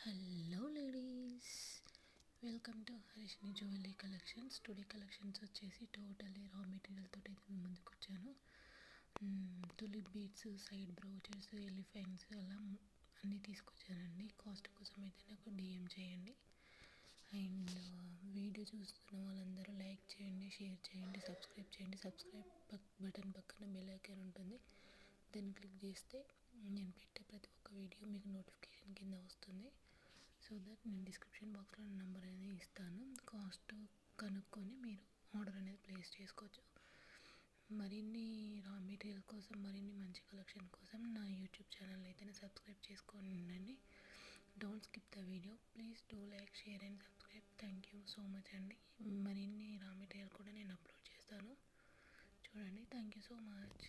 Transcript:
Hello ladies, welcome to Harishni jewellery collections. Today collections వచ్చేసి totally raw material తోటి అయితే మేము ముందుకు వచ్చాను. Tulip beads, side brooches, elephants అలా అన్నీ తీసుకొచ్చానండి. కాస్ట్ కోసం అయితే నాకు డిఎం చేయండి. అండ్ వీడియో చూస్తున్న వాళ్ళందరూ లైక్ చేయండి, షేర్ చేయండి, సబ్స్క్రైబ్ చేయండి. సబ్స్క్రైబ్ బటన్ పక్కన బెల్ ఐకాన్ ఉంటుంది, దాన్ని క్లిక్ చేస్తే నేను పెట్టే ప్రతి ఒక్క వీడియో మీకు నోటిఫికేషన్ కింద వస్తుంది. సో దట్ నేను డిస్క్రిప్షన్ బాక్స్లో నెంబర్ అనేది ఇస్తాను. కాస్ట్ కనుక్కొని మీరు ఆర్డర్ అనేది ప్లేస్ చేసుకోవచ్చు. మరిన్ని రా మెటీరియల్ కోసం, మరిన్ని మంచి కలెక్షన్ కోసం నా యూట్యూబ్ ఛానల్ అయితే సబ్స్క్రైబ్ చేసుకొని ఉండండి. Don't skip the video. Please do like, share and subscribe. Thank you so much అండి. మరిన్ని రా మెటీరియల్ కూడా నేను అప్లోడ్ చేస్తాను, చూడండి. Thank you so much.